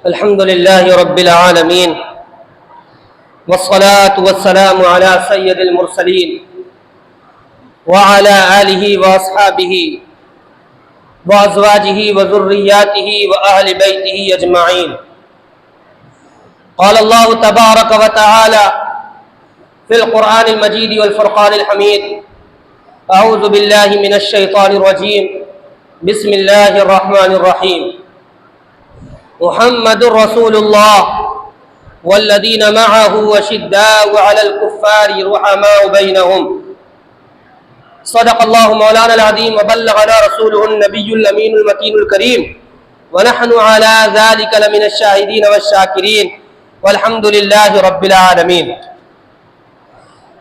الحمد لله رب العالمين والصلاة والسلام على سيد المرسلين وعلى آله وأصحابه وأزواجه وذرياته وأهل بيته أجمعين. قال الله تبارك وتعالى في القرآن المجيد والفرقان الحميد: أعوذ بالله من الشيطان الرجيم، بسم الله الرحمن الرحيم. محمد رسول الله والذين معه أشداء على الكفار رحماء بينهم. صدق الله مولانا العظيم وبلغنا رسوله النبي الأمين المكين الكريم، ونحن على ذلك لمن الشاهدين والشاكرين، والحمد لله رب العالمين.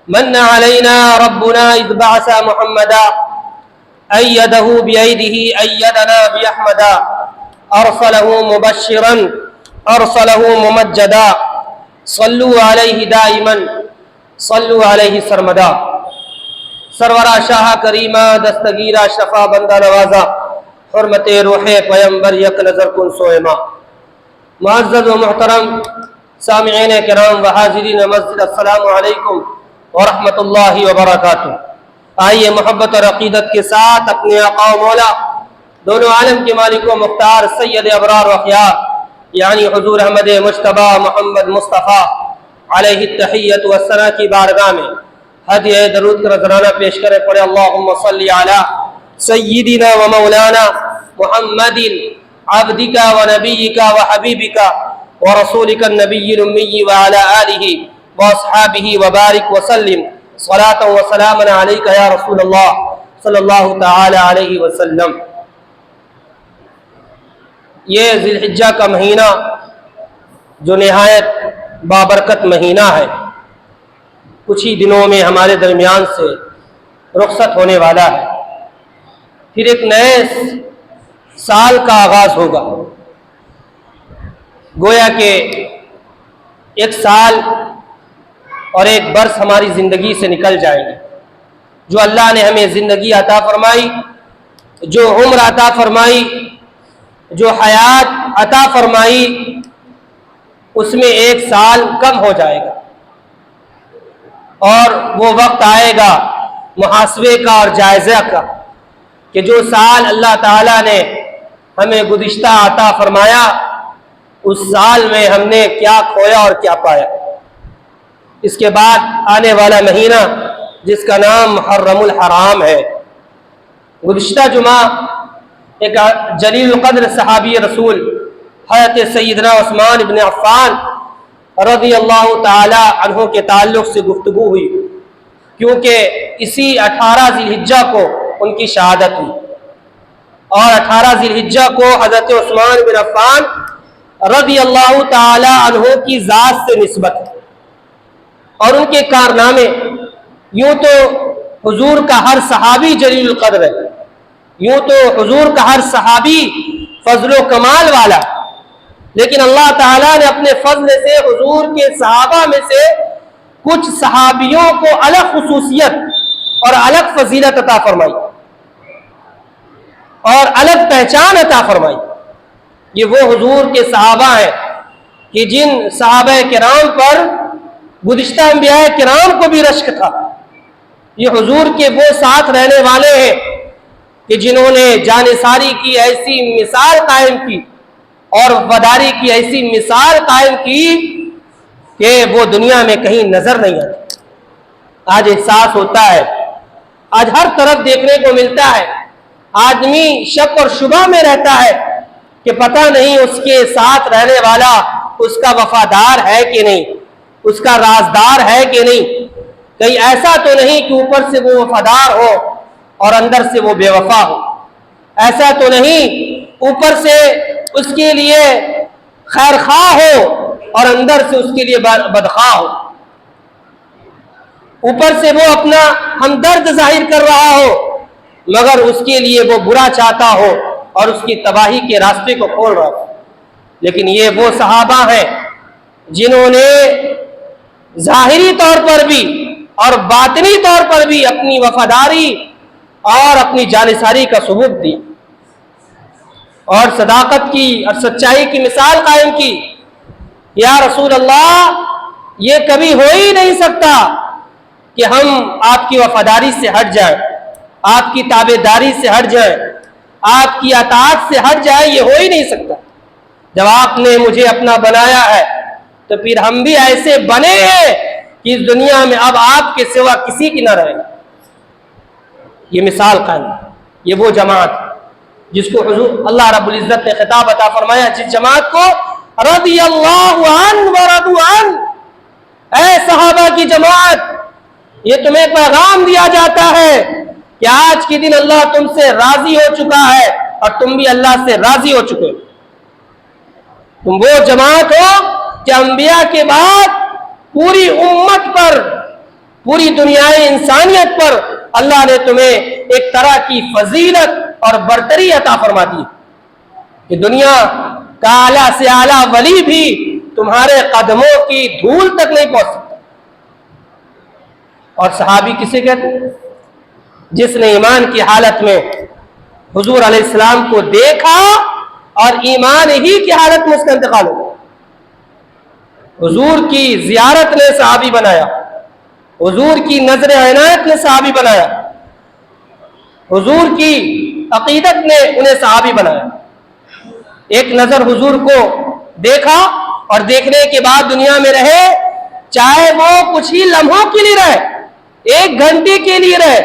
من علينا ربنا إذ بعث محمدا، أيده بأيده أيدنا بأحمدا، أرسله مبشرا أرسله ممجدا، صلوا عليه دائما صلوا عليه سرمدا. سرورہ شاہ کریمہ دستگیرہ شفا بندہ نوازا، حرمت روح پیمبر یک نظر کن سوئما. معزز و محترم سامعین کرام و حاضرین مسجد، السلام علیکم ورحمۃ اللہ وبرکاتہ. آئیے محبت اور عقیدت کے ساتھ اپنے آقا و مولا دونوں عالم کے مالک و مختار سید ابرار و اخیار یعنی حضور احمد مجتبی محمد مصطفیٰ علیہ التحیۃ والثناء کی بارگاہ میں ہدیہ درود کا نذرانہ پیش کرے. پڑھے اللہم صلی علی سیدنا و مولانا محمد عبدک و نبیک و حبیبک و رسولک النبی الامی و علی آلہ و اصحابہ و بارک وسلم صلاۃ و سلاما علیک یا رسول اللہ صلی اللہ تعالی علیہ وسلم. یہ ذی الحجہ کا مہینہ جو نہایت بابرکت مہینہ ہے، کچھ ہی دنوں میں ہمارے درمیان سے رخصت ہونے والا ہے. پھر ایک نئے سال کا آغاز ہوگا. گویا کہ ایک سال اور ایک برس ہماری زندگی سے نکل جائیں گے. جو اللہ نے ہمیں زندگی عطا فرمائی، جو عمر عطا فرمائی، جو حیات عطا فرمائی، اس میں ایک سال کم ہو جائے گا اور وہ وقت آئے گا محاسبے کا اور جائزہ کا کہ جو سال اللہ تعالیٰ نے ہمیں گزشتہ عطا فرمایا، اس سال میں ہم نے کیا کھویا اور کیا پایا. اس کے بعد آنے والا مہینہ جس کا نام محرم الحرام ہے. گزشتہ جمعہ ایک جلیل القدر صحابی رسول حضرت سیدنا عثمان بن عفان رضی اللہ تعالی عنہ کے تعلق سے گفتگو ہوئی، کیونکہ اسی 18 ذی الحجہ کو ان کی شہادت ہوئی، اور 18 ذی الحجہ کو حضرت عثمان بن عفان رضی اللہ تعالی عنہ کی ذات سے نسبت ہے اور ان کے کارنامے. یوں تو حضور کا ہر صحابی جلیل القدر ہے، یوں تو حضور کا ہر صحابی فضل و کمال والا، لیکن اللہ تعالیٰ نے اپنے فضل سے حضور کے صحابہ میں سے کچھ صحابیوں کو الگ خصوصیت اور الگ فضیلت عطا فرمائی اور الگ پہچان عطا فرمائی. یہ وہ حضور کے صحابہ ہیں کہ جن صحابہ کرام پر گزشتہ انبیاء کرام کو بھی رشک تھا. یہ حضور کے وہ ساتھ رہنے والے ہیں کہ جنہوں نے جانثاری کی ایسی مثال قائم کی اور وفاداری کی ایسی مثال قائم کی کہ وہ دنیا میں کہیں نظر نہیں آتی. آج احساس ہوتا ہے، آج ہر طرف دیکھنے کو ملتا ہے، آدمی شک اور شبہ میں رہتا ہے کہ پتہ نہیں اس کے ساتھ رہنے والا اس کا وفادار ہے کہ نہیں، اس کا رازدار ہے کہ نہیں. کہیں ایسا تو نہیں کہ اوپر سے وہ وفادار ہو اور اندر سے وہ بے وفا ہو. ایسا تو نہیں اوپر سے اس کے لیے خیر خواہ ہو اور اندر سے اس کے لیے بدخواہ ہو. اوپر سے وہ اپنا ہمدرد ظاہر کر رہا ہو مگر اس کے لیے وہ برا چاہتا ہو اور اس کی تباہی کے راستے کو کھول رہا ہو. لیکن یہ وہ صحابہ ہیں جنہوں نے ظاہری طور پر بھی اور باطنی طور پر بھی اپنی وفاداری اور اپنی جانثاری کا ثبوت دی. اور صداقت کی اور سچائی کی مثال قائم کی. یا رسول اللہ یہ کبھی ہو ہی نہیں سکتا کہ ہم آپ کی وفاداری سے ہٹ جائیں, آپ کی تابع داری سے ہٹ جائیں, آپ کی اطاعت سے ہٹ جائیں, یہ ہو ہی نہیں سکتا. جب آپ نے مجھے اپنا بنایا ہے تو پھر ہم بھی ایسے بنے ہیں کہ اس دنیا میں اب آپ کے سوا کسی کی نہ رہے. یہ مثال قائم, یہ وہ جماعت جس کو حضور اللہ رب العزت نے خطاب عطا فرمایا, جس جماعت کو رضی اللہ عنہ ورضوا عنہ, اے صحابہ کی جماعت, یہ تمہیں پیغام دیا جاتا ہے کہ آج کے دن اللہ تم سے راضی ہو چکا ہے اور تم بھی اللہ سے راضی ہو چکے. تم وہ جماعت ہو کہ انبیاء کے بعد پوری امت پر, پوری دنیائے انسانیت پر اللہ نے تمہیں ایک طرح کی فضیلت اور برتری عطا فرما دی کہ دنیا کا اعلیٰ سے اعلیٰ ولی بھی تمہارے قدموں کی دھول تک نہیں پہنچ سکتا. اور صحابی کسے کہتے ہیں؟ جس نے ایمان کی حالت میں حضور علیہ السلام کو دیکھا اور ایمان ہی کی حالت میں اس کا انتقال ہو. حضور کی زیارت نے صحابی بنایا, حضور کی نظر عنایت نے صحابی بنایا, حضور کی عقیدت نے انہیں صحابی بنایا. ایک نظر حضور کو دیکھا اور دیکھنے کے بعد دنیا میں رہے, چاہے وہ کچھ ہی لمحوں کے لیے رہے, ایک گھنٹے کے لیے رہے,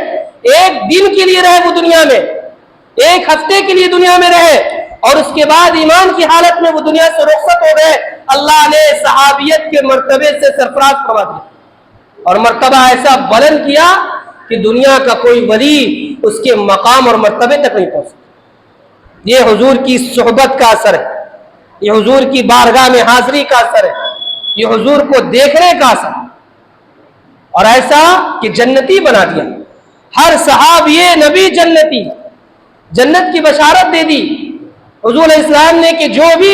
ایک دن کے لیے رہے, وہ دنیا میں ایک ہفتے کے لیے دنیا میں رہے, اور اس کے بعد ایمان کی حالت میں وہ دنیا سے رخصت ہو گئے. اللہ نے صحابیت کے مرتبے سے سرفراز فرما دیا اور مرتبہ ایسا بلند کیا کہ دنیا کا کوئی ولی اس کے مقام اور مرتبے تک نہیں پہنچ سکتا. یہ حضور کی صحبت کا اثر ہے, یہ حضور کی بارگاہ میں حاضری کا اثر ہے, یہ حضور کو دیکھنے کا اثر ہے. اور ایسا کہ جنتی بنا دیا, ہر صحابی نبی جنتی, جنت کی بشارت دے دی حضور علیہ السلام نے کہ جو بھی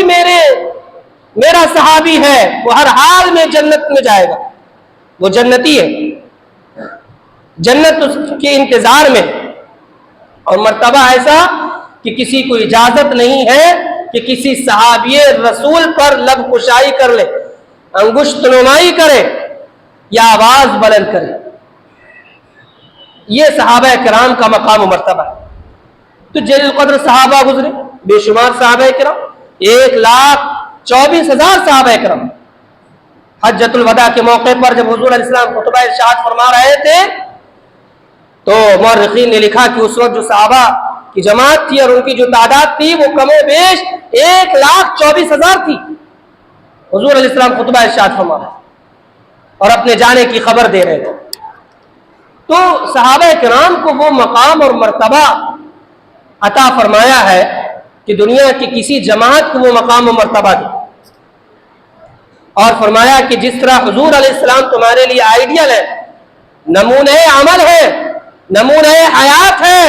میرا صحابی ہے وہ ہر حال میں جنت میں جائے گا, وہ جنتی ہے, جنت اس کے انتظار میں. اور مرتبہ ایسا کہ کسی کو اجازت نہیں ہے کہ کسی صحابی رسول پر لب کشائی کر لے, انگشت نمائی کرے یا آواز بلند کرے. یہ صحابہ کرام کا مقام و مرتبہ ہے. تو جلیل القدر صحابہ گزرے, بے شمار صحابہ کرام, 1,24,000 صحابہ کرام. حجۃ الوداع کے موقع پر جب حضور علیہ السلام خطبہ ارشاد فرما رہے تھے تو مورخین نے لکھا کہ اس وقت جو صحابہ کی جماعت تھی اور ان کی جو تعداد تھی وہ کم و بیش 1,24,000 تھی. حضور علیہ السلام خطبہ ارشاد فرما رہے اور اپنے جانے کی خبر دے رہے تھے. تو صحابہ کرام کو وہ مقام اور مرتبہ عطا فرمایا ہے کہ دنیا کی کسی جماعت کو وہ مقام و مرتبہ دے, اور فرمایا کہ جس طرح حضور علیہ السلام تمہارے لیے آئیڈیل ہے, نمونہ عمل ہے, نمونہ حیات ہے,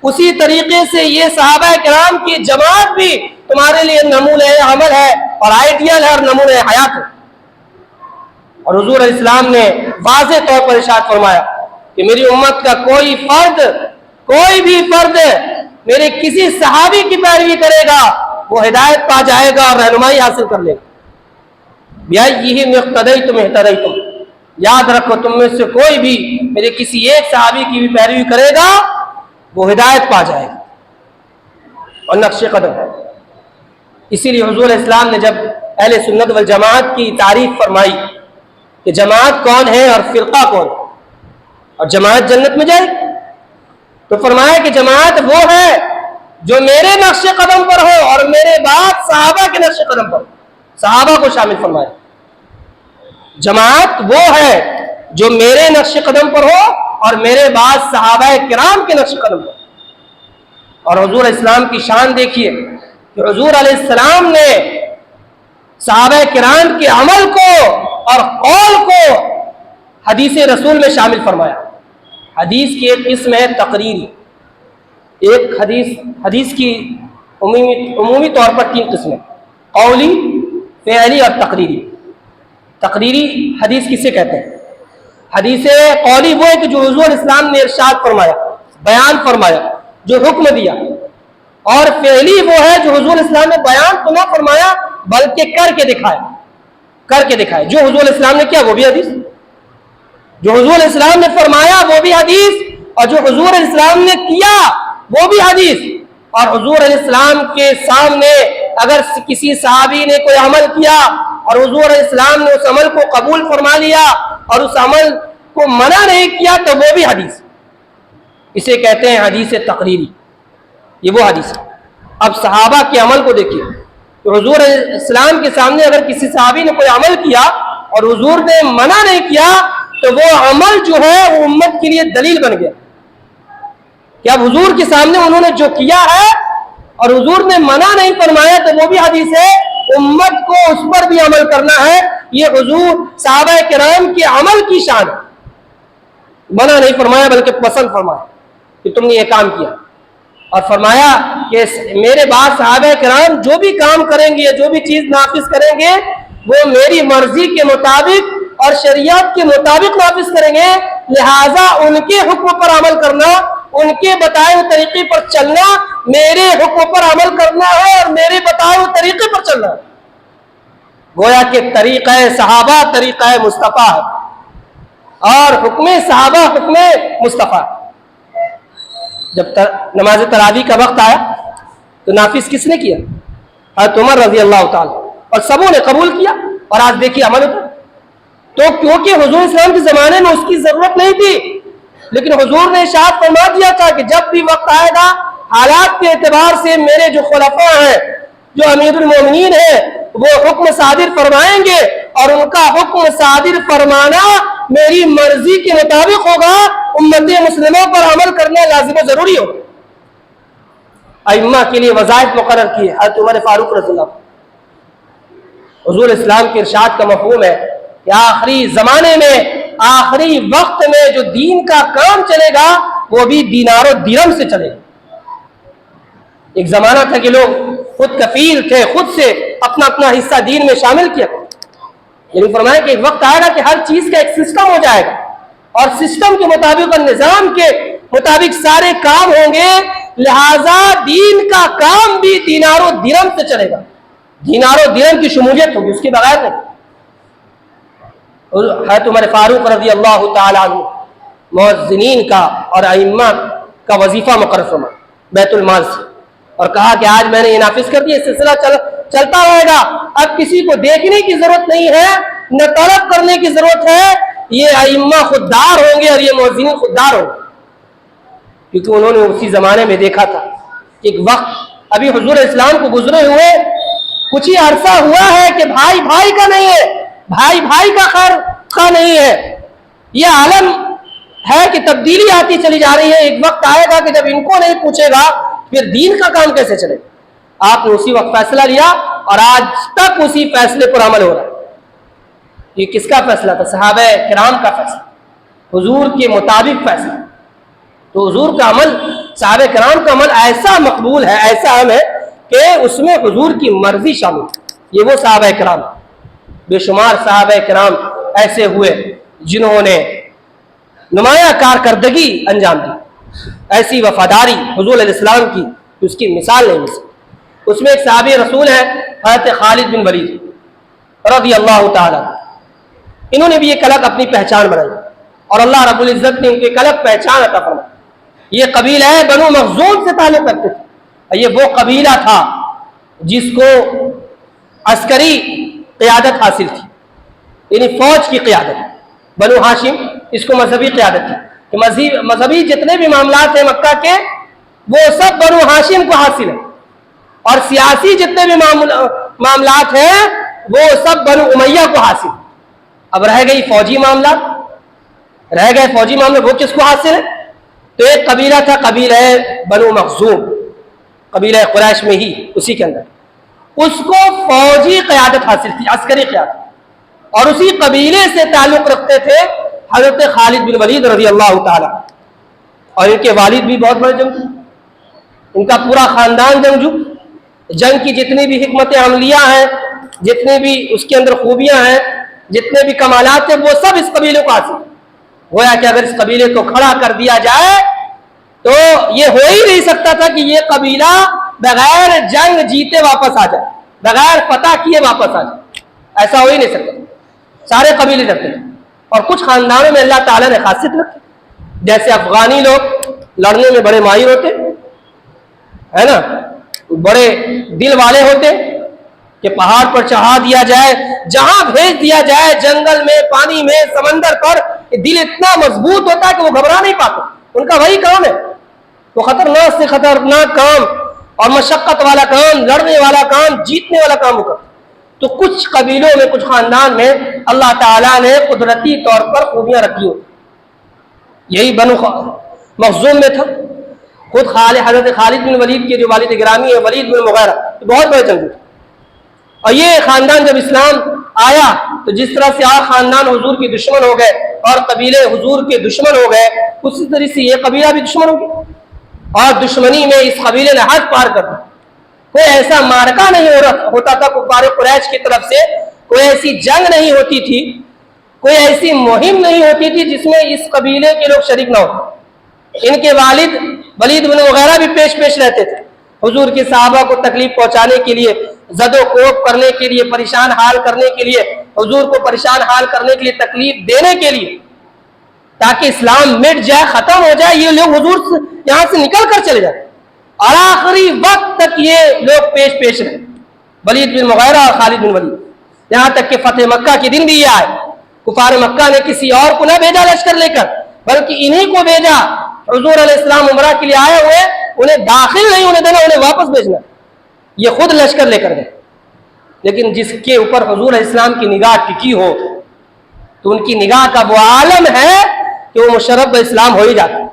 اسی طریقے سے یہ صحابہ کرام کی جماعت بھی تمہارے لیے نمونہ عمل ہے اور آئیڈیل ہے اور نمونہ حیات ہے. اور حضور علیہ السلام نے واضح طور پر ارشاد فرمایا کہ میری امت کا کوئی بھی فرد میرے کسی صحابی کی پیروی کرے گا وہ ہدایت پا جائے گا اور رہنمائی حاصل کر لے گا. بِأَيِّهِمْ اقْتَدَيْتُمْ اهْتَدَيْتُمْ, یاد رکھو تم میں سے کوئی بھی میرے کسی ایک صحابی کی بھی پیروی کرے گا وہ ہدایت پا جائے گا اور نقش قدم. اسی لیے حضور علیہ السلام نے جب اہل سنت والجماعت کی تعریف فرمائی کہ جماعت کون ہے اور فرقہ کون ہے اور جماعت جنت میں جائے, تو فرمایا کہ جماعت وہ ہے جو میرے نقش قدم پر ہو اور میرے بعد صحابہ کے نقش قدم پر ہو. صحابہ کو شامل فرمایا. جماعت وہ ہے جو میرے نقش قدم پر ہو اور میرے بعد صحابہ کرام کے نقش قدم پر. اور حضور علیہ السلام کی شان دیکھیے کہ حضور علیہ السلام نے صحابہ کرام کے عمل کو اور قول کو حدیث رسول میں شامل فرمایا. حدیث کی ایک قسم ہے تقریری, ایک حدیث کی عمومی طور پر 3 قسمیں, قولی, فعلی اور تقریری. تقریری حدیث کسے کہتے ہیں؟ حدیث قولی وہ ہے کہ جو حضور اسلام نے ارشاد فرمایا, بیان فرمایا, جو حکم دیا, اور فعلی وہ ہے جو حضور اسلام نے بیان تو نہ فرمایا بلکہ کر کے دکھائے. جو حضور اسلام نے کیا وہ بھی حدیث, جو حضور اسلام نے فرمایا وہ بھی حدیث, اور جو حضور اسلام نے کیا وہ بھی حدیث. اور حضور علیہ السلام کے سامنے اگر کسی صحابی نے کوئی عمل کیا اور حضور علیہ السلام نے اس عمل کو قبول فرما لیا اور اس عمل کو منع نہیں کیا تو وہ بھی حدیث. اسے کہتے ہیں حدیث تقریری. یہ وہ حدیث ہے. اب صحابہ کے عمل کو دیکھیے, تو حضور علیہ السلام کے سامنے اگر کسی صحابی نے کوئی عمل کیا اور حضور نے منع نہیں کیا تو وہ عمل جو ہے وہ امت کے لیے دلیل بن گیا کہ اب حضور کے سامنے انہوں نے جو کیا ہے اور حضور نے منع نہیں فرمایا تو وہ بھی حدیث ہے, امت کو اس پر بھی عمل کرنا ہے. یہ حضور صحابہ کرام کے عمل کی شان, منع نہیں فرمایا بلکہ پسند فرمایا کہ تم نے یہ کام کیا, اور فرمایا کہ میرے بعد صحابہ کرام جو بھی کام کریں گے, جو بھی چیز نافذ کریں گے وہ میری مرضی کے مطابق اور شریعت کے مطابق نافذ کریں گے, لہذا ان کے حکم پر عمل کرنا, ان کے بتائے ہوئے طریقے پر چلنا میرے حکم پر عمل کرنا ہے اور میرے بتائے ہوئے طریقے پر چلنا ہے. گویا کہ طریقہ صحابہ طریقہ مصطفیٰ ہے اور حکم صحابہ حکم مصطفیٰ. جب نماز تراویح کا وقت آیا تو نافذ کس نے کیا؟ حضرت عمر رضی اللہ تعالی, اور سبوں نے قبول کیا. اور آج دیکھیے عمل ہوتا. تو کیونکہ حضور اسلام کے زمانے میں اس کی ضرورت نہیں تھی, لیکن حضور نے ارشاد فرما دیا تھا کہ جب بھی وقت آئے گا حالات کے اعتبار سے میرے جو خلفاء ہیں, جو امیر المومنین ہیں, وہ حکم صادر فرمائیں گے اور ان کا حکم صادر فرمانا میری مرضی کے مطابق ہوگا. امت مسلموں پر عمل کرنا لازم و ضروری ہوگا. ائمہ کے لیے وظائف مقرر کیے حضرت عمر فاروق رضی اللہ. حضور اسلام کے ارشاد کا مفہوم ہے کہ آخری زمانے میں, آخری وقت میں جو دین کا کام چلے گا وہ بھی دینار و درہم سے چلے گا. ایک زمانہ تھا کہ لوگ خود کفیل تھے, خود سے اپنا اپنا حصہ دین میں شامل کیا, لیکن فرمایا کہ ایک وقت آئے گا کہ ہر چیز کا ایک سسٹم ہو جائے گا اور سسٹم کے مطابق اور نظام کے مطابق سارے کام ہوں گے, لہذا دین کا کام بھی دینار و درہم سے چلے گا. دینار و درہم کی شمولیت ہوگی, اس کے بغیر نہیں. حضرت عمر فاروق رضی اللہ تعالی عنہ مؤذنین کا اور ائمہ کا وظیفہ مقرر فرمایا بیت المال سے, اور کہا کہ آج میں نے یہ نافذ کر دیا, سلسلہ چلتا رہے گا. اب کسی کو دیکھنے کی ضرورت نہیں ہے, نہ طلب کرنے کی ضرورت ہے. یہ ائمہ خوددار ہوں گے اور یہ مؤذنین خوددار ہوں گے, کیونکہ انہوں نے اسی زمانے میں دیکھا تھا کہ ایک وقت ابھی حضور اسلام کو گزرے ہوئے کچھ ہی عرصہ ہوا ہے کہ بھائی بھائی کا نہیں ہے, بھائی بھائی کا خیر نہیں ہے. یہ عالم ہے کہ تبدیلی آتی چلی جا رہی ہے. ایک وقت آئے گا کہ جب ان کو نہیں پوچھے گا پھر دین کا کام کیسے چلے. آپ نے اسی وقت فیصلہ لیا اور آج تک اسی فیصلے پر عمل ہو رہا ہے. یہ کس کا فیصلہ تھا؟ صحابہ کرام کا فیصلہ, حضور کے مطابق فیصلہ. تو حضور کا عمل, صحابہ کرام کا عمل ایسا مقبول ہے, ایسا اہم ہے کہ اس میں حضور کی مرضی شامل ہے. یہ وہ صحابہ کرام, بے شمار صحابہ کرام ایسے ہوئے جنہوں نے نمایاں کارکردگی انجام دی, ایسی وفاداری حضور علیہ السلام کی اس کی مثال نہیں مل. اس میں ایک صحابی رسول ہے حضرت خالد بن ولید رضی اللہ تعالی. انہوں نے بھی ایک الگ اپنی پہچان بنائی اور اللہ رب العزت نے ان کو ایک الگ پہچان عطا فرمائی. یہ قبیلہ بنو مخزوم سے تعلق رکھتے تھے. یہ وہ قبیلہ تھا جس کو عسکری قیادت حاصل تھی, یعنی فوج کی قیادت. بنو ہاشم اس کو مذہبی قیادت تھی کہ مذہبی جتنے بھی معاملات ہیں مکہ کے وہ سب بنو ہاشم کو حاصل ہیں, اور سیاسی جتنے بھی معاملات ہیں وہ سب بنو امیہ کو حاصل. اب رہ گئی فوجی معاملات, رہ گئے فوجی معاملے, وہ کس کو حاصل ہے؟ تو ایک قبیلہ تھا قبیلہ بنو مخزوم, قبیلہ قریش میں ہی اسی کے اندر, اس کو فوجی قیادت حاصل تھی, عسکری قیادت. اور اسی قبیلے سے تعلق رکھتے تھے حضرت خالد بن ولید رضی اللہ تعالی, اور ان کے والد بھی بہت بڑے جنگجو, ان کا پورا خاندان جنگجو. جنگ کی جتنی بھی حکمت عملیہ ہیں, جتنے بھی اس کے اندر خوبیاں ہیں, جتنے بھی کمالات ہیں, وہ سب اس قبیلے کو حاصل. گویا کہ اگر اس قبیلے کو کھڑا کر دیا جائے تو یہ ہو ہی نہیں سکتا تھا کہ یہ قبیلہ بغیر جنگ جیتے واپس آ جائے، بغیر فتح کیے واپس آ جائے، ایسا ہو ہی نہیں سکتا۔ سارے قبیلے ڈرتے ہیں، اور کچھ خاندانوں میں اللہ تعالیٰ نے خاصیت رکھی، جیسے افغانی لوگ لڑنے میں بڑے ماہر ہوتے ہے نا، بڑے دل والے ہوتے کہ پہاڑ پر چڑھا دیا جائے، جہاں بھیج دیا جائے، جنگل میں، پانی میں، سمندر پر، دل اتنا مضبوط ہوتا ہے کہ وہ گھبرا نہیں پاتے۔ ان کا وہی کام ہے، وہ خطرناک سے خطرناک کام اور مشقت والا کام، لڑنے والا کام، جیتنے والا کام ہوگا۔ تو کچھ قبیلوں میں، کچھ خاندان میں اللہ تعالیٰ نے قدرتی طور پر خوبیاں رکھی ہوتی، یہی بنو مخزوم میں تھا۔ خود حضرت خالد بن ولید کے جو والد گرامی ہے ولید بن مغیرہ، بہت بڑے جنگجو تھے، اور یہ خاندان جب اسلام آیا تو جس طرح سے اور خاندان حضور کے دشمن ہو گئے اور قبیلے حضور کے دشمن ہو گئے، اسی طرح سے یہ قبیلہ بھی دشمن ہو گیا، اور دشمنی میں اس قبیلے نے حد پار کر دی۔ کوئی ایسا مارکا نہیں ہوتا تھا کفار قریش کی طرف سے، کوئی ایسی جنگ نہیں ہوتی تھی، کوئی ایسی مہم نہیں ہوتی تھی جس میں اس قبیلے کے لوگ شریک نہ ہوتے۔ ان کے والد ولید بن مغیرہ بھی پیش رہتے تھے، حضور کے صحابہ کو تکلیف پہنچانے کے لیے، زد و کوب کرنے کے لیے، پریشان حال کرنے کے لیے، حضور کو پریشان حال کرنے کے لیے، تکلیف دینے کے لیے، تاکہ اسلام مٹ جائے، ختم ہو جائے، یہ لوگ حضور سے یہاں سے نکل کر چلے جائیں، اور آخری وقت تک یہ لوگ پیش رہے، ولید بن مغیرہ اور خالد بن ولید، یہاں تک کہ فتح مکہ کے دن بھی یہ آئے۔ کفار مکہ نے کسی اور کو نہ بھیجا لشکر لے کر، بلکہ انہی کو بھیجا۔ حضور علیہ السلام عمرہ کے لیے آئے ہوئے، انہیں داخل نہیں ہونے دینا، انہیں واپس بھیجنا، یہ خود لشکر لے کر گئے۔ لیکن جس کے اوپر حضور علیہ السلام کی نگاہ ٹکی ہو تو ان کی نگاہ کا وہ عالم ہے کہ وہ مشرف اسلام ہو ہی جاتا۔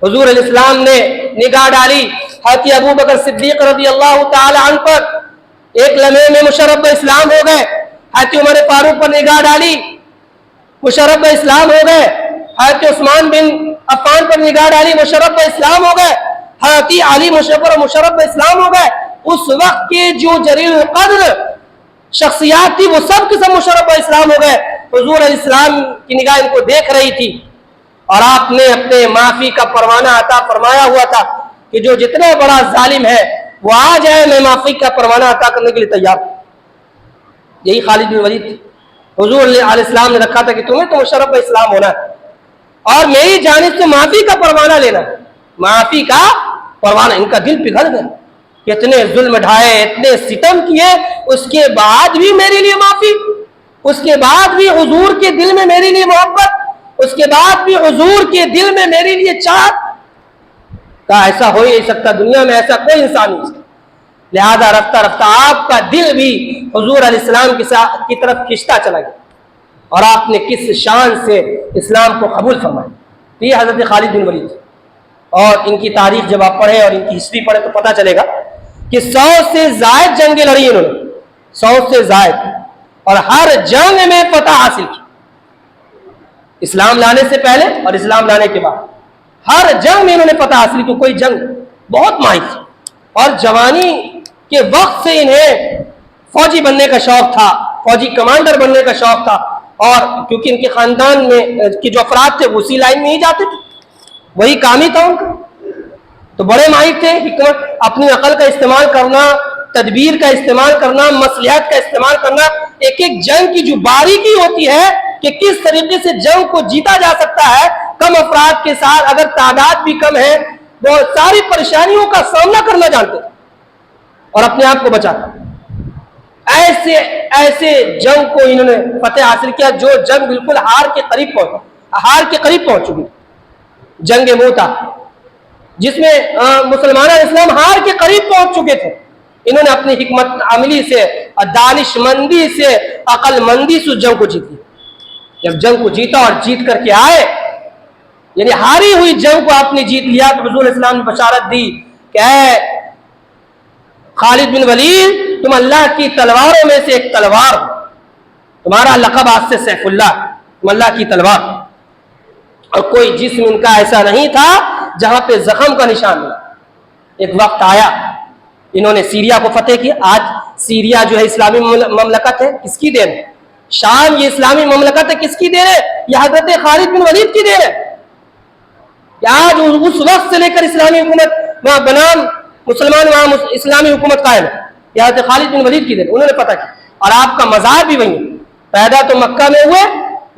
حضور علیہ السلام نے نگاہ ڈالی حضرت ابو بکر صدیق رضی اللہ تعالی عنہ پر، ایک لمحے میں مشرف اسلام ہو گئے۔ حضرت عمر فاروق پر نگاہ ڈالی، مشرف اسلام ہو گئے۔ حضرت عثمان بن عفان پر نگاہ ڈالی، مشرف اسلام ہو گئے۔ حضرت علی مشرف اسلام ہو گئے۔ اس وقت کے جو جلیل القدر شخصیات تھی وہ سب کے سب مشرف اسلام ہو گئے۔ حضور علیہ السلام کی نگاہ ان کو دیکھ رہی تھی، اور آپ نے اپنے معافی کا پروانہ عطا فرمایا ہوا تھا کہ جو جتنا بڑا ظالم ہے وہ آ جائے، میں معافی کا پروانہ عطا کرنے کے لیے تیار ہوں۔ یہی خالد بن ولید حضور علیہ السلام نے رکھا تھا کہ تمہیں تو مشرف اسلام ہونا ہے اور میری جانب سے معافی کا پروانہ لینا، معافی کا پروانہ۔ ان کا دل پگھل گیا، اتنے ظلم ڈھائے، اتنے ستم کیے، اس کے بعد بھی میرے لیے معافی، اس کے بعد بھی حضور کے دل میں میرے لیے محبت، اس کے بعد بھی حضور کے دل میں میرے لیے چاہت۔ کہا ایسا ہو ہی نہیں سکتا، دنیا میں ایسا کوئی انسان نہیں سکتا۔ لہذا رفتہ رفتہ آپ کا دل بھی حضور علیہ السلام کی طرف کھنچتا چلا گیا، اور آپ نے کس شان سے اسلام کو قبول فرمایا۔ تو یہ حضرت خالد بن ولید، اور ان کی تاریخ جب آپ پڑھیں اور ان کی ہسٹری پڑھیں تو پتہ چلے گا کہ 100 سے زائد جنگیں لڑی انہوں نے، 100 سے زائد، اور ہر جنگ میں فتح حاصل کی، اسلام لانے سے پہلے اور اسلام لانے کے بعد ہر جنگ میں انہوں نے فتح حاصل کی۔ کوئی جنگ بہت ماہر تھی، اور جوانی کے وقت سے انہیں فوجی بننے کا شوق تھا، فوجی کمانڈر بننے کا شوق تھا، اور کیونکہ ان کے خاندان میں کے جو افراد تھے وہ اسی لائن میں ہی جاتے تھے، وہی کام ہی تھا ان کا، تو بڑے ماہر تھے۔ حکمت، اپنی عقل کا استعمال کرنا، تدبیر کا استعمال کرنا، مصلحت کا استعمال کرنا، ایک ایک جنگ کی جو باریکی ہوتی ہے کہ کس طریقے سے جنگ کو جیتا جا سکتا ہے کم افراد کے ساتھ، اگر تعداد بھی کم ہے، وہ ساری پریشانیوں کا سامنا کرنا جانتے تھے اور اپنے آپ کو بچاتا۔ ایسے جنگ کو انہوں نے فتح حاصل کیا جو جنگ بالکل ہار کے قریب پہنچ چکی، جنگ موتا، جس میں مسلمان اسلام ہار کے قریب پہنچ چکے تھے۔ انہوں نے اپنی حکمت عملی سے، دانش مندی سے، عقل مندی سے جنگ کو جیت لیا۔ جب جنگ کو جیتا اور جیت کر کے آئے، یعنی ہاری ہوئی جنگ کو آپ نے جیت لیا، تو حضور اسلام نے بشارت دی کہ اے خالد بن ولید، تم اللہ کی تلواروں میں سے ایک تلوار ہو، تمہارا لقب آج سے سیف اللہ، تم اللہ کی تلوار، اور کوئی جسم ان کا ایسا نہیں تھا جہاں پہ زخم کا نشان ملا۔ ایک وقت آیا، انہوں نے سیریا کو فتح کیا۔ آج سیریا جو ہے اسلامی مملکت ہے، کس کی دین ہے؟ شام یہ اسلامی مملکت ہے، کس کی دین ہے؟ یہ حضرت خالد بن ولید کی دین ہے۔ آج اس وقت سے لے کر اسلامی حکومت وہاں بنام مسلمان وہاں اسلامی حکومت قائم ہے، یہ حضرت خالد بن ولید کی دین انہوں نے پتہ کی، اور آپ کا مزار بھی وہیں ہے۔ پیدا تو مکہ میں ہوئے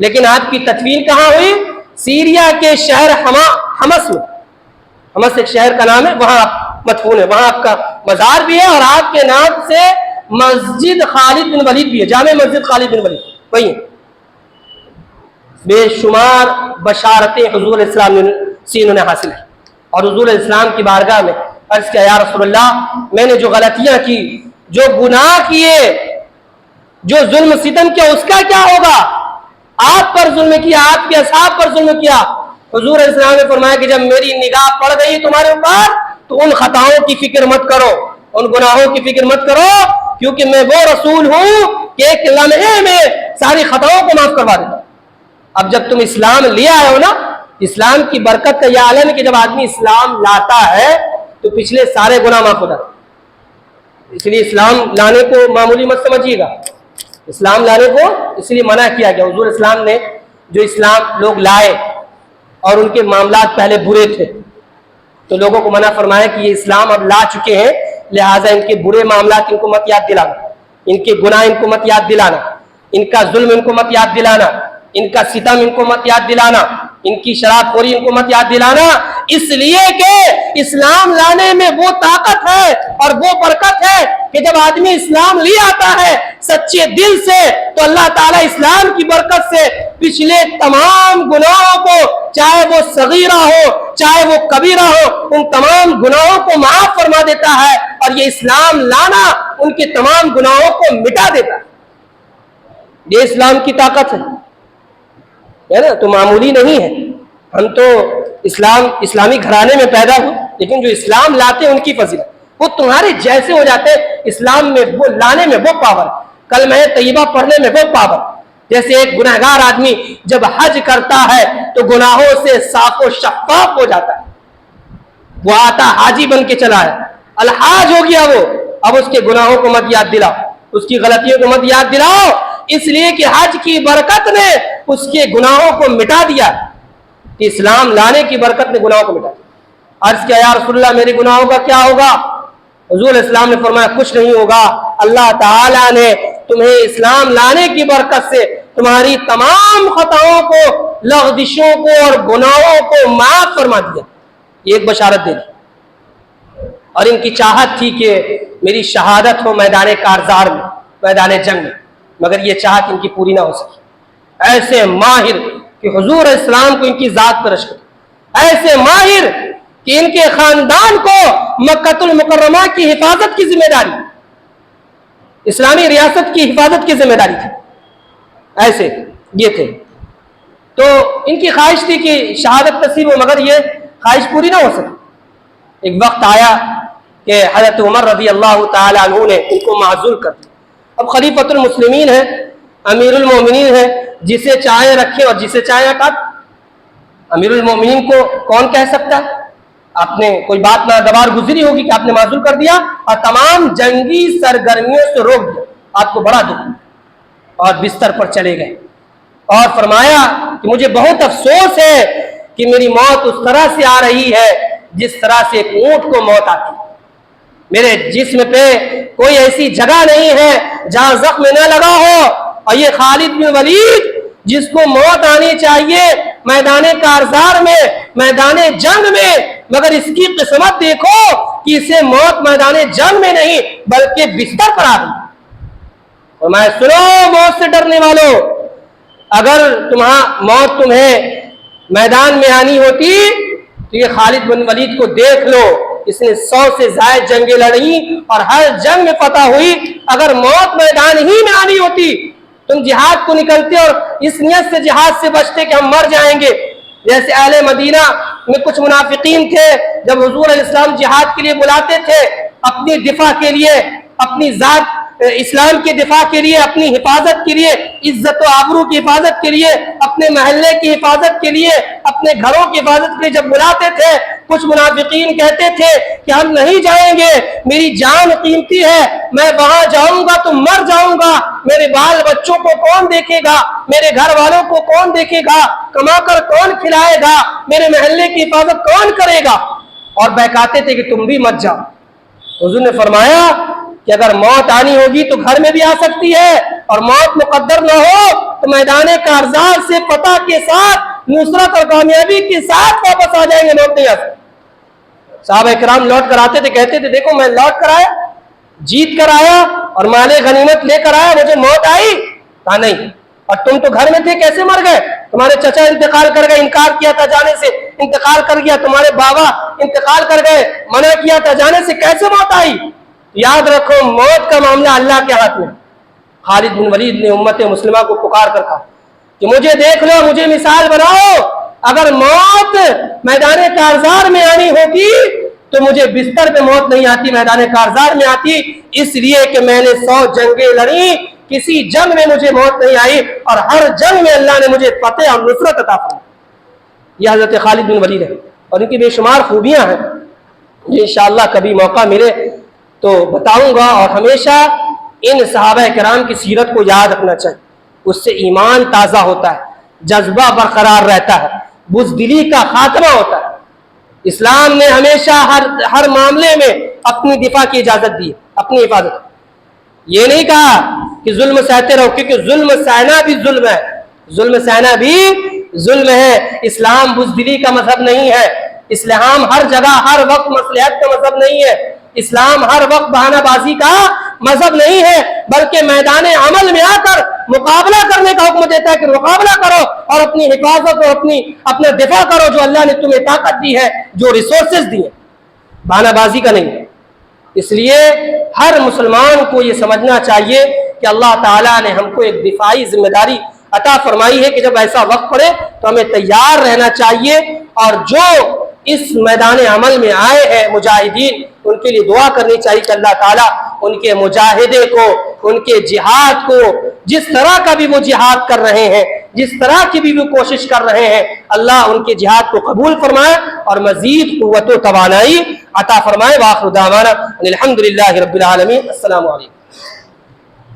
لیکن آپ کی تدفین کہاں ہوئی؟ سیریا کے شہر حمص میں، حمص ایک شہر کا نام ہے، وہاں آپ مدفون ہے، وہاں آپ کا مزار بھی ہے، اور آپ کے نام سے مسجد خالد بن ولید بھی ہے، جامع مسجد خالد بن ولید وہی ہے۔ بے شمار بشارتیں حضور الاسلام سے انہوں نے حاصل کی، اور حضور الاسلام کی بارگاہ میں عرض کیا یا رسول اللہ میں نے جو غلطیاں کی، جو گناہ کیے، جو ظلم ستم کیا، اس کا کیا ہوگا؟ آپ پر ظلم کیا، آپ کے اصحاب پر ظلم کیا۔ حضور الاسلام نے فرمایا کہ جب میری نگاہ پڑ گئی تمہارے اوپر تو ان خطاؤں کی فکر مت کرو، ان گناہوں کی فکر مت کرو، کیونکہ میں وہ رسول ہوں کہ ایک لمحے میں ساری خطاؤں کو معاف کروا دیتا ہوں۔ اب جب تم اسلام لے آئے ہو نا، اسلام کی برکت کا یہ عالم ہے کہ جب آدمی اسلام لاتا ہے تو پچھلے سارے گناہ معاف ہوتا ہے۔ اس لیے اسلام لانے کو معمولی مت سمجھیے گا، اسلام لانے کو اس لیے منع کیا گیا۔ حضور اسلام نے جو اسلام لوگ لائے اور ان کے معاملات پہلے برے تھے تو لوگوں کو منع فرمایا کہ یہ اسلام اب لا چکے ہیں، لہٰذا ان کے برے معاملات ان کو مت یاد دلانا، ان کے گناہ ان کو مت یاد دلانا، ان کا ظلم ان کو مت یاد دلانا، ان کا ستم ان کو مت یاد دلانا، ان کی شراب خوری ان کو مت یاد دلانا، اس لیے کہ اسلام لانے میں وہ طاقت ہے اور وہ برکت ہے کہ جب آدمی اسلام لے آتا ہے سچے دل سے تو اللہ تعالیٰ اسلام کی برکت سے پچھلے تمام گناہوں کو، چاہے وہ صغیرہ ہو چاہے وہ کبیرہ ہو، ان تمام گناہوں کو معاف فرما دیتا ہے، اور یہ اسلام لانا ان کے تمام گناہوں کو مٹا دیتا ہے۔ یہ اسلام کی طاقت ہے نا، تو معمولی نہیں ہے۔ ہم تو اسلامی گھرانے میں پیدا ہوئے، لیکن جو اسلام لاتے ہیں ان کی فضیلت وہ تمہارے جیسے ہو جاتے ہیں۔ اسلام میں وہ لانے میں وہ پاور، کلمہ طیبہ پڑھنے میں وہ پاور۔ جیسے ایک گنہگار آدمی جب حج کرتا ہے تو گناہوں سے صاف و شفاف ہو جاتا ہے، وہ آتا حاجی بن کے چلا ہے، الحاج ہو گیا وہ، اب اس کے گناہوں کو مت یاد دلاؤ، اس کی غلطیوں کو مت یاد دلاؤ، اس لیے کہ حج کی برکت نے اس کے گناہوں کو مٹا دیا۔ اسلام لانے کی برکت نے گناہوں کو مٹا دیا۔ عرض کیا یا رسول اللہ میرے گناہوں کا کیا ہوگا؟ حضور اسلام نے فرمایا کچھ نہیں ہوگا، اللہ تعالیٰ نے تمہیں اسلام لانے کی برکت سے تمہاری تمام خطاؤں کو، لغزشوں کو اور گناہوں کو معاف فرما دیا۔ یہ ایک بشارت دے دی، اور ان کی چاہت تھی کہ میری شہادت ہو میدان کارزار میں، میدان جنگ میں، مگر یہ چاہت ان کی پوری نہ ہو سکی۔ ایسے ماہر کہ حضور اسلام کو ان کی ذات پر اشک، ایسے ماہر کہ ان کے خاندان کو مکہ المکرمہ کی حفاظت کی ذمہ داری، اسلامی ریاست کی حفاظت کی ذمہ داری تھی، ایسے یہ تھے۔ تو ان کی خواہش تھی کہ شہادت نصیب ہو، مگر یہ خواہش پوری نہ ہو سکی۔ ایک وقت آیا کہ حضرت عمر رضی اللہ تعالی عنہ نے ان کو معزول کر دیا۔ اب خلیفۃ المسلمین ہے، امیر المومنین ہے، جسے چاہے رکھے اور جسے چاہے ہٹا۔ امیر المومنین کو کون کہہ سکتا ہے؟ آپ نے کوئی بات ناگوار گزری ہوگی کہ آپ نے معزول کر دیا اور تمام جنگی سرگرمیوں سے روک دیا، آپ کو بڑا دکھ، اور بستر پر چلے گئے اور فرمایا کہ مجھے بہت افسوس ہے کہ میری موت اس طرح سے آ رہی ہے جس طرح سے ایک اونٹ کو موت آتی ہے۔ میرے جسم پہ کوئی ایسی جگہ نہیں ہے جہاں زخم نہ لگا ہو، اور یہ خالد بن ولید جس کو موت آنی چاہیے میدان کارزار میں، میدان جنگ میں، مگر اس کی قسمت دیکھو کہ اسے موت میدان جنگ میں نہیں بلکہ بستر پر آ گئی۔ اور میں سنو موت سے ڈرنے والوں، اگر موت تمہیں میدان میں آنی ہوتی تو یہ خالد بن ولید کو دیکھ لو، اس نے 100 سے زائد جنگیں لڑیں اور ہر جنگ میں فتح ہوئی۔ اگر موت میدان ہی میں آنی ہوتی تم جہاد کو نکلتے اور اس نیت سے جہاد سے بچتے کہ ہم مر جائیں گے۔ جیسے اہل مدینہ میں کچھ منافقین تھے، جب حضور علیہ السلام جہاد کے لیے بلاتے تھے، اپنی دفاع کے لیے، اپنی ذات اسلام کے دفاع کے لیے، اپنی حفاظت کے لیے، عزت و آبرو کی حفاظت کے لیے، اپنے محلے کی حفاظت کے لیے، اپنے گھروں کی حفاظت کے لیے جب بلاتے تھے، کچھ منافقین کہتے تھے کہ ہم نہیں جائیں گے، میری جان قیمتی ہے، میں وہاں جاؤں گا تو مر جاؤں گا، میرے بال بچوں کو کون دیکھے گا، میرے گھر والوں کو کون دیکھے گا، کما کر کون کھلائے گا، میرے محلے کی حفاظت کون کرے گا، اور بہکاتے تھے کہ تم بھی مت جاؤ۔ حضور نے فرمایا کہ اگر موت آنی ہوگی تو گھر میں بھی آ سکتی ہے، اور موت مقدر نہ ہو تو میدان کارزار سے فتح کے ساتھ، نصرت اور کامیابی کے ساتھ واپس آ جائیں گے، موت نہیں آ سکتی۔ صحابہ کرام لوٹ کر آتے تھے، کہتے تھے دیکھو میں لوٹ کر آیا، جیت کر آیا اور مال غنیمت لے کر آیا، مجھے موت آئی؟ کہا نہیں۔ اور تم تو گھر میں تھے، کیسے مر گئے؟ تمہارے چچا انتقال کر گئے، انکار کیا تھا جانے سے، انتقال کر گیا، تمہارے بابا انتقال کر گئے، منع کیا تھا جانے سے، کیسے موت آئی؟ یاد رکھو موت کا معاملہ اللہ کے ہاتھ میں۔ خالد بن ولید نے امت مسلمہ کو پکار کر کہا کہ مجھے دیکھ لو، مجھے مثال بناؤ، اگر موت میدان کارزار میں آنی ہوتی تو مجھے بستر پہ موت نہیں آتی، میدان کارزار میں آتی، اس لیے کہ میں نے 100 جنگیں لڑی، کسی جنگ میں مجھے موت نہیں آئی، اور ہر جنگ میں اللہ نے مجھے فتح اور نصرت عطا فرمائی۔ یہ حضرت خالد بن ولید ہے، اور ان کی بے شمار خوبیاں ہیں، انشاءاللہ کبھی موقع ملے تو بتاؤں گا۔ اور ہمیشہ ان صحابہ کرام کی سیرت کو یاد رکھنا چاہیے، اس سے ایمان تازہ ہوتا ہے، جذبہ برقرار رہتا ہے، بزدلی کا خاتمہ ہوتا ہے۔ اسلام نے ہمیشہ ہر معاملے میں اپنی دفاع کی اجازت دی، اپنی حفاظت۔ یہ نہیں کہا کہ ظلم سہتے رہو، کیونکہ ظلم سہنا بھی ظلم ہے، ظلم سہنا بھی ظلم ہے۔ اسلام بزدلی کا مذہب نہیں ہے، اسلام ہر جگہ ہر وقت مصلحت کا مذہب نہیں ہے، اسلام ہر وقت بہانہ بازی کا مذہب نہیں ہے، بلکہ میدان عمل میں آ کر مقابلہ کرنے کا حکم دیتا ہے کہ مقابلہ کرو اور اپنی حفاظت اور اپنا دفاع کرو، جو اللہ نے تمہیں طاقت دی ہے، جو ریسورسز دی ہیں، بہانہ بازی کا نہیں۔ اس لیے ہر مسلمان کو یہ سمجھنا چاہیے کہ اللہ تعالیٰ نے ہم کو ایک دفاعی ذمہ داری عطا فرمائی ہے کہ جب ایسا وقت پڑے تو ہمیں تیار رہنا چاہیے، اور جو اس میدان عمل میں آئے ہیں مجاہدین، ان کے لیے دعا کرنی چاہیے کہ اللہ تعالیٰ ان کے مجاہدے کو، ان کے جہاد کو، جس طرح کا بھی وہ جہاد کر رہے ہیں، جس طرح کی بھی وہ کوشش کر رہے ہیں، اللہ ان کے جہاد کو قبول فرمائے اور مزید قوت و توانائی عطا فرمائے۔ وآخر دعوانا الحمدللہ رب العالمین۔ السلام علیکم۔